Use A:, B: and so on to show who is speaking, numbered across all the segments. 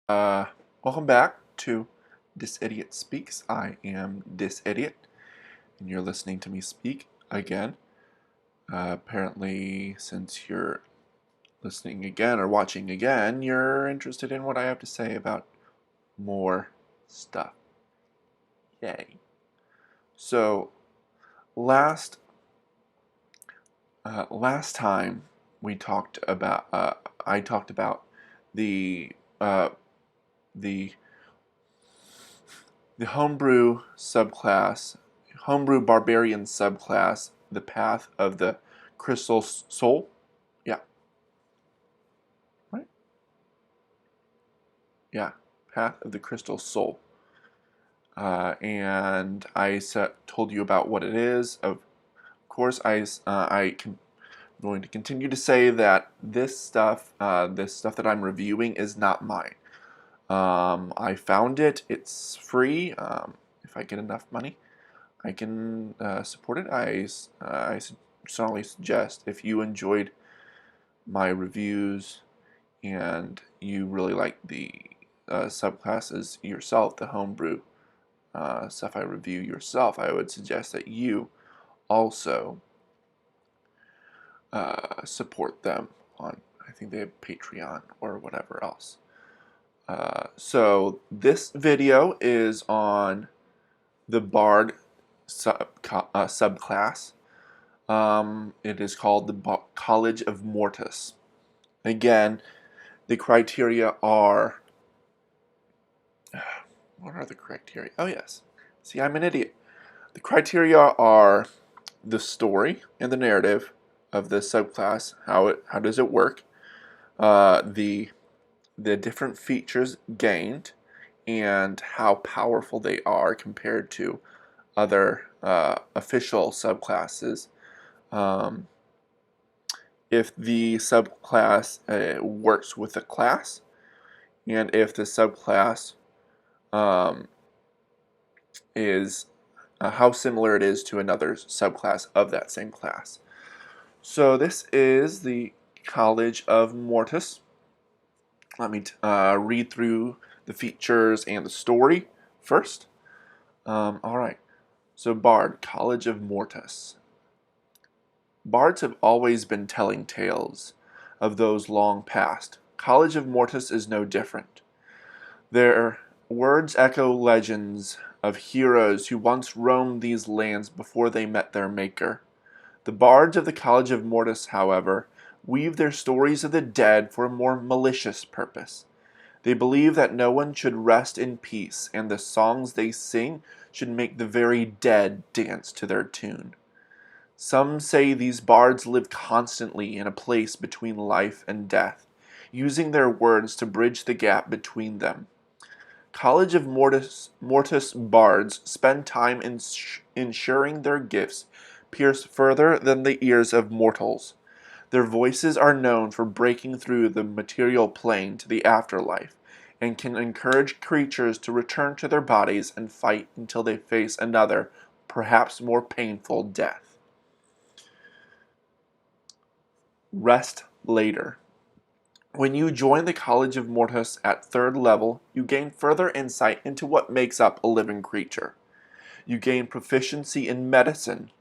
A: Uh, Welcome back to This Idiot Speaks. I am This Idiot, and you're listening to me speak again. Apparently, since you're listening again or watching again, you're interested in what I have to say about more stuff. Yay. So, last last time we talked about, I talked about the uh, the the homebrew barbarian subclass, the path of the crystal soul. Yeah, right? Yeah, path of the crystal soul. And I told you about what it is. Of course, I'm going to continue to say that this stuff that I'm reviewing is not mine. I found it. It's free. If I get enough money, I can support it. I strongly suggest if you enjoyed my reviews and you really like the subclasses yourself, the homebrew stuff I review yourself, I would suggest that you also support them on, I think they have Patreon or whatever else. So this video is on the Bard subclass. It is called the College of Mortus. Again, the criteria are... What are the criteria? Oh, yes. See, I'm an idiot. The criteria are the story and the narrative of the subclass. How does it work? The different features gained and how powerful they are compared to other official subclasses. Um, if the subclass works with a class, and if the subclass um, is how similar it is to another subclass of that same class. So this is the College of Mortus. Let me read through the features and the story first. All right. So Bard, College of Mortus. Bards have always been telling tales of those long past. College of Mortus is no different. Their words echo legends of heroes who once roamed these lands before they met their maker. The bards of the College of Mortus, however, weave their stories of the dead for a more malicious purpose. They believe that no one should rest in peace, and the songs they sing should make the very dead dance to their tune. Some say these bards live constantly in a place between life and death, using their words to bridge the gap between them. College of Mortus bards spend time ensuring their gifts pierce further than the ears of mortals. Their voices are known for breaking through the material plane to the afterlife, and can encourage creatures to return to their bodies and fight until they face another, perhaps more painful death. Rest later. When you join the College of Mortus at 3rd level, you gain further insight into what makes up a living creature. You gain proficiency in medicine.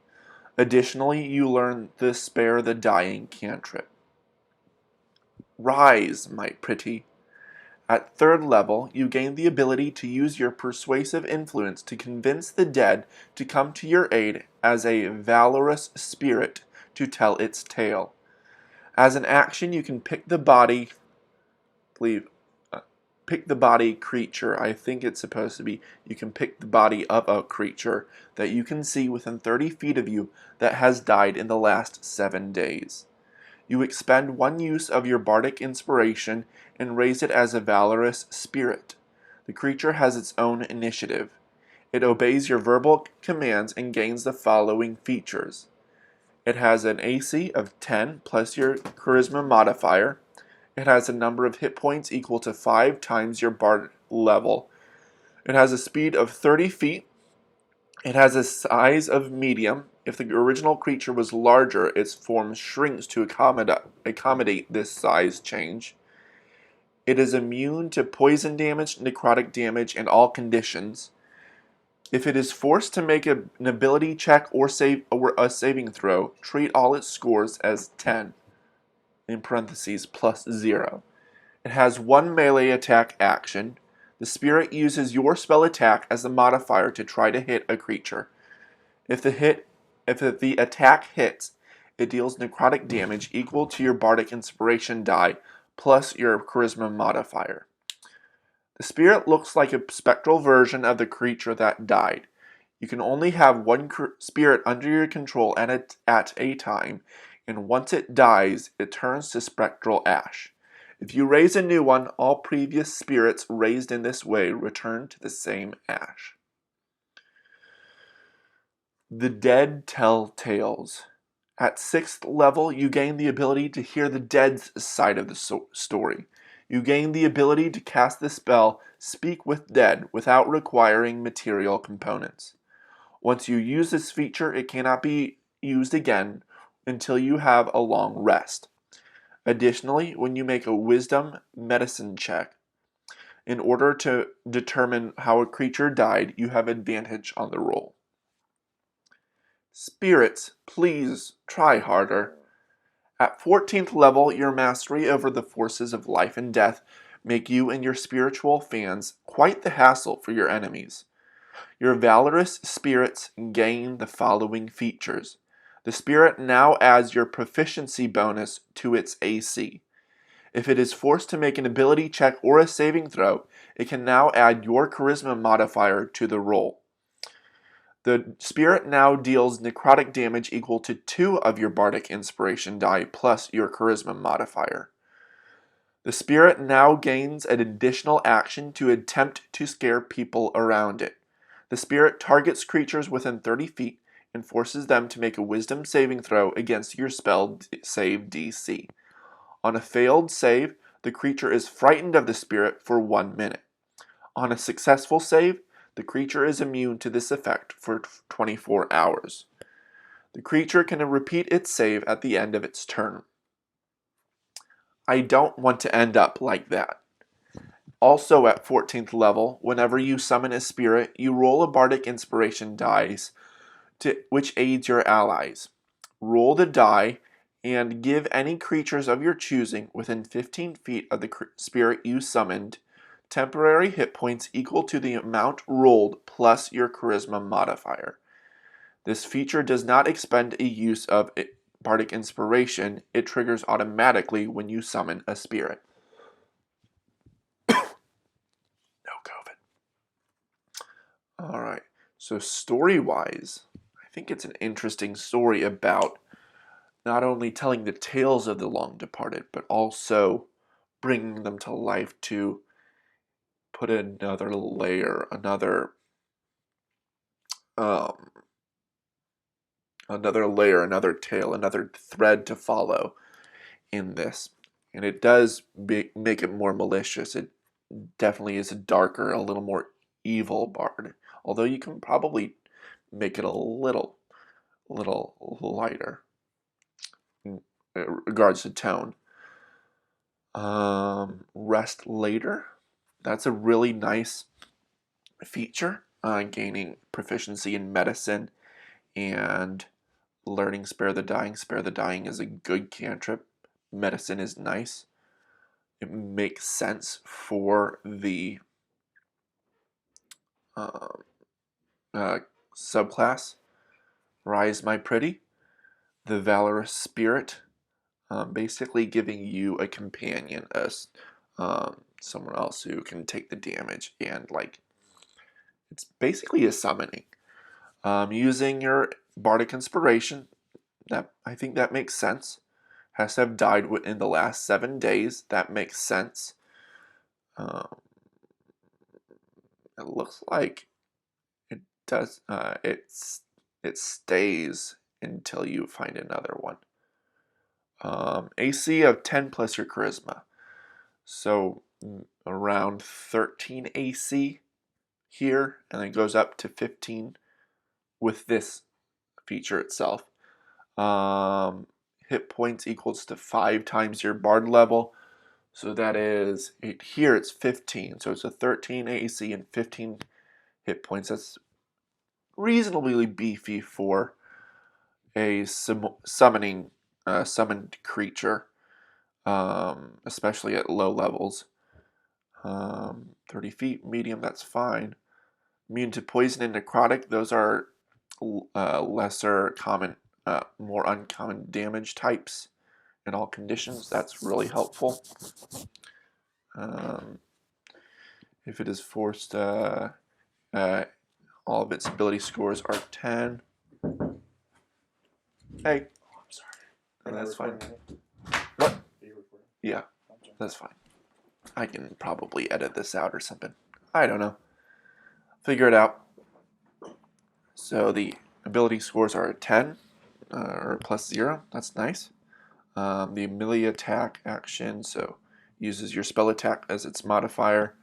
A: Additionally, you learn the Spare the Dying cantrip. Rise, my pretty. At 3rd level, you gain the ability to use your persuasive influence to convince the dead to come to your aid as a valorous spirit to tell its tale. As an action, you can pick the body creature. I think it's supposed to be you can pick the body of a creature that you can see within 30 feet of you that has died in the last 7 days. You expend 1 use of your bardic inspiration and raise it as a valorous spirit. The creature has its own initiative. It obeys your verbal commands and gains the following features. It has an AC of 10 plus your charisma modifier. It has a number of hit points equal to 5 times your bard level. It has a speed of 30 feet. It has a size of medium. If the original creature was larger, its form shrinks to accommodate this size change. It is immune to poison damage, necrotic damage, and all conditions. If it is forced to make an ability check or a saving throw, treat all its scores as 10, in parentheses, plus 0. It has one melee attack action. The spirit uses your spell attack as a modifier to try to hit a creature. If the attack hits, it deals necrotic damage equal to your bardic inspiration die plus your charisma modifier. The spirit looks like a spectral version of the creature that died. You can only have one spirit under your control at a time, and once it dies, it turns to spectral ash. If you raise a new one, all previous spirits raised in this way return to the same ash. The dead tell tales. At 6th level, you gain the ability to hear the dead's side of the story. You gain the ability to cast the spell Speak with Dead without requiring material components. Once you use this feature, it cannot be used again until you have a long rest. Additionally, when you make a Wisdom Medicine check, in order to determine how a creature died, you have advantage on the roll. Spirits, please try harder. At 14th level, your mastery over the forces of life and death make you and your spiritual fans quite the hassle for your enemies. Your valorous spirits gain the following features. The spirit now adds your proficiency bonus to its AC. If it is forced to make an ability check or a saving throw, it can now add your charisma modifier to the roll. The spirit now deals necrotic damage equal to 2 of your bardic inspiration die plus your charisma modifier. The spirit now gains an additional action to attempt to scare people around it. The spirit targets creatures within 30 feet and forces them to make a wisdom saving throw against your spell save DC. On a failed save, the creature is frightened of the spirit for 1 minute. On a successful save, the creature is immune to this effect for 24 hours. The creature can repeat its save at the end of its turn. I don't want to end up like that. Also at 14th level, whenever you summon a spirit, you roll a bardic inspiration dice which aids your allies. Roll the die and give any creatures of your choosing within 15 feet of the spirit you summoned temporary hit points equal to the amount rolled plus your charisma modifier. This feature does not expend a use of bardic inspiration. It triggers automatically when you summon a spirit. No COVID. Alright, so story-wise, I think it's an interesting story about not only telling the tales of the long departed, but also bringing them to life to put another layer, another tale, another thread to follow in this. And it does make it more malicious. It definitely is a darker, a little more evil bard. Although you can probably make it a little lighter in regards to tone. Rest later. That's a really nice feature. Gaining proficiency in medicine and learning Spare the Dying. Spare the Dying is a good cantrip. Medicine is nice. It makes sense for the subclass. Rise My Pretty, the Valorous Spirit, basically giving you a companion, someone else who can take the damage, and it's basically a summoning. Using your bardic inspiration, I think that makes sense. Has to have died within the last 7 days. That makes sense. It looks like it does. It stays until you find another one. AC of 10 plus your charisma. So around 13 AC here, and then goes up to 15 with this feature itself. Hit points equals to 5 times your bard level So that is, here it's 15. So it's a 13 AC and 15 hit points. That's reasonably beefy for a summoned creature, especially at low levels. 30 feet, medium, that's fine. Immune to poison and necrotic, those are lesser common, more uncommon damage types in all conditions. That's really helpful. If it is forced, all of its ability scores are 10. Hey, I'm sorry. That's fine. What? Yeah, that's fine. I can probably edit this out or something. I don't know. Figure it out. So the ability scores are 10 or plus 0. That's nice. The melee attack action, so uses your spell attack as its modifier.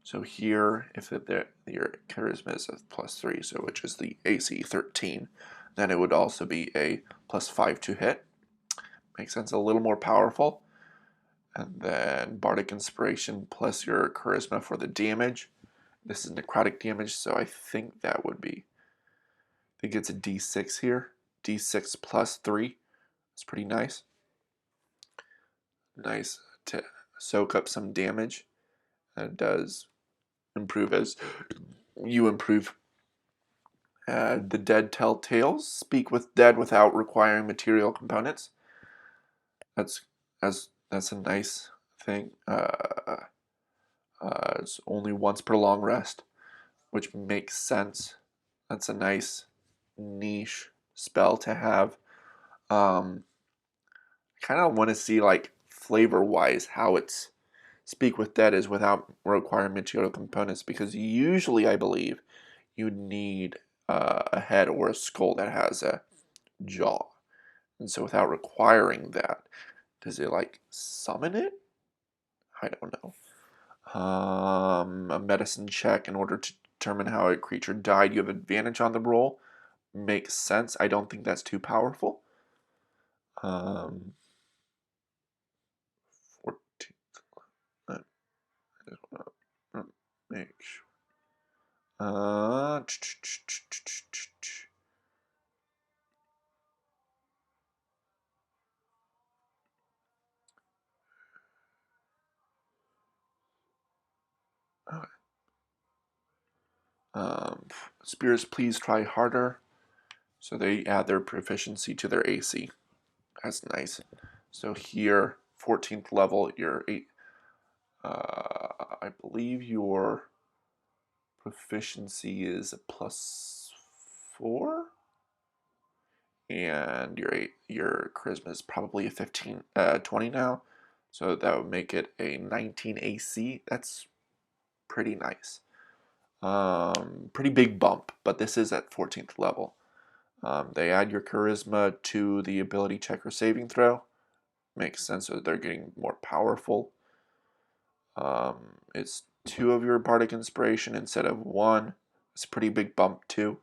A: So here, if your charisma is a +3, so which is the AC 13, then it would also be a +5 to hit. Makes sense, a little more powerful. And then Bardic Inspiration plus your charisma for the damage. This is necrotic damage, so I think that would be, I think it's a D6 here. D6 +3. It's pretty nice. Nice to soak up some damage. And it does improve as you improve. The Dead Tell Tales. Speak with dead without requiring material components. That's a nice thing. It's only once per long rest, which makes sense. That's a nice niche spell to have. I kind of want to see, like, flavor wise how it's Speak with Dead is without requiring material components, because usually I believe you need a head or a skull that has a jaw, and so without requiring that, does it like summon it? I don't know. A medicine check in order to determine how a creature died. You have advantage on the roll. Makes sense. I don't think that's too powerful. 14th. I just want to make sure. Okay. Spirits, please try harder. So they add their proficiency to their AC. That's nice. So here, 14th level, you're 8. I believe your proficiency is a +4, and your charisma is probably a 20 now. So that would make it a 19 AC. That's pretty nice. Pretty big bump, but this is at 14th level. They add your charisma to the ability check or saving throw. Makes sense, so they're getting more powerful. It's 2 of your bardic inspiration instead of 1. It's a pretty big bump too.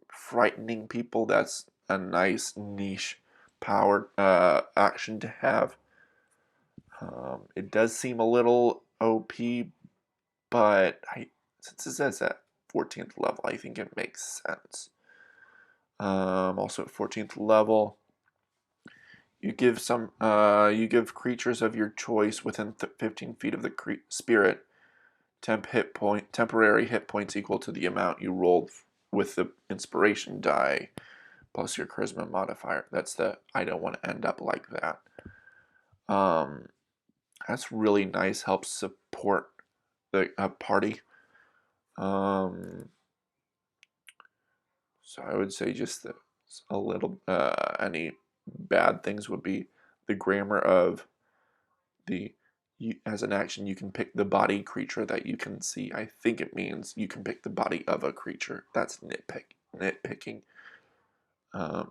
A: Frightening people, that's a nice niche powered action to have. It does seem a little OP, but since it says at 14th level, I think it makes sense. Also at 14th level, you give creatures of your choice within 15 feet of the spirit temporary hit points equal to the amount you rolled with the inspiration die plus your charisma modifier. That's the I don't want to end up like that. That's really nice. Helps support the party. So I would say just a little. Any bad things would be the grammar of as an action you can pick the body creature that you can see. I think it means you can pick the body of a creature. That's nitpicking. I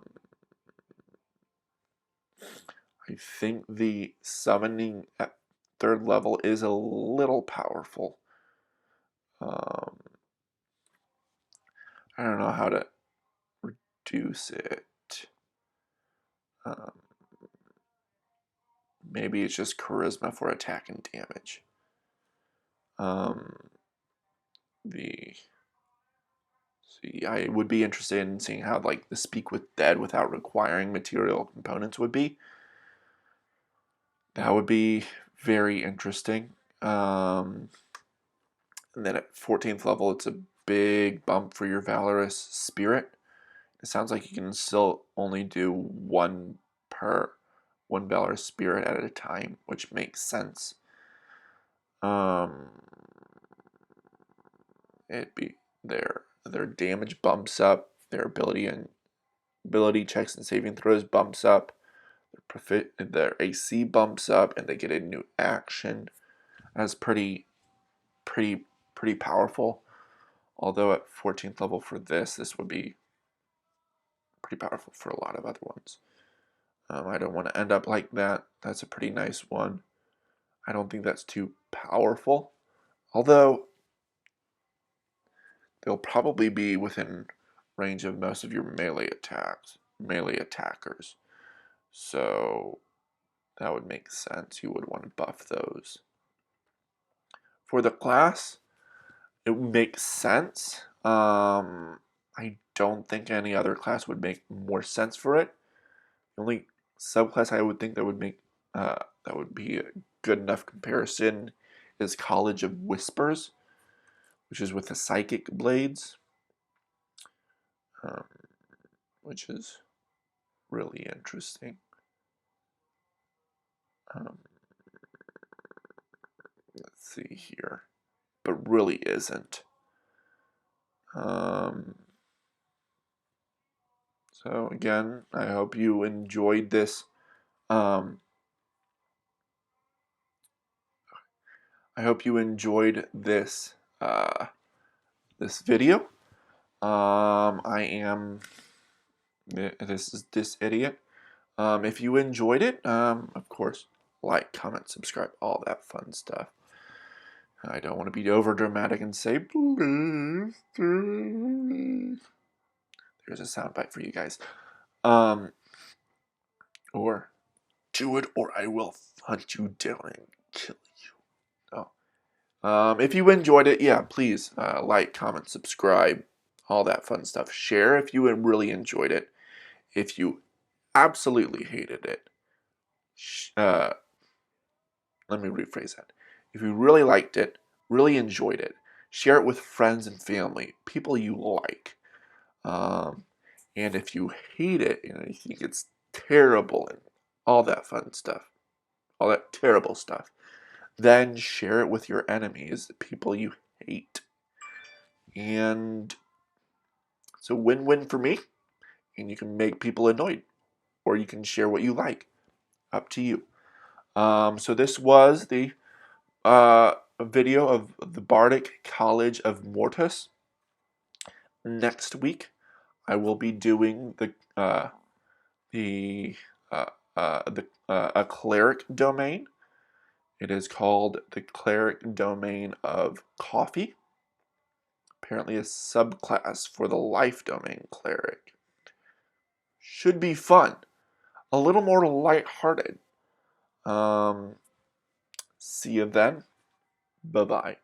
A: think the summoning at 3rd level is a little powerful. I don't know how to reduce it. Maybe it's just charisma for attack and damage. See, I would be interested in seeing how like the speak with dead without requiring material components would be. That would be very interesting. And then at 14th level, it's a big bump for your valorous spirit. It sounds like you can still only do one valorous spirit at a time, which makes sense. It'd be their damage bumps up, their ability checks and saving throws bumps up, their AC bumps up, and they get a new action. That's pretty powerful. Although at 14th level for this would be pretty powerful for a lot of other ones. I don't want to end up like that. That's a pretty nice one. I don't think that's too powerful. Although they'll probably be within range of most of your melee attackers. So that would make sense. You would want to buff those. For the class, it makes sense. I don't think any other class would make more sense for it. The only subclass I would think that would make that would be a good enough comparison is College of Whispers, which is with the psychic blades, which is really interesting. Let's see here, but really isn't. So again, I hope you enjoyed this. I hope you enjoyed this this video. I am. This is this idiot. If you enjoyed it, of course, like, comment, subscribe, all that fun stuff. I don't want to be over dramatic and say, please. There's a soundbite for you guys. Or do it, or I will hunt you down and kill you. Oh. If you enjoyed it, yeah, please like, comment, subscribe, all that fun stuff. Share if you really enjoyed it. If you absolutely hated it, let me rephrase that. If you really liked it, really enjoyed it, share it with friends and family, people you like. And if you hate it and you think it's terrible and all that fun stuff, all that terrible stuff, then share it with your enemies, the people you hate. And it's a win-win for me. And you can make people annoyed. Or you can share what you like. Up to you. So this was the video of the Bardic College of Mortus. Next week, I will be doing a cleric domain. It is called the cleric domain of coffee. Apparently a subclass for the life domain cleric. Should be fun. A little more lighthearted. See you then. Bye-bye.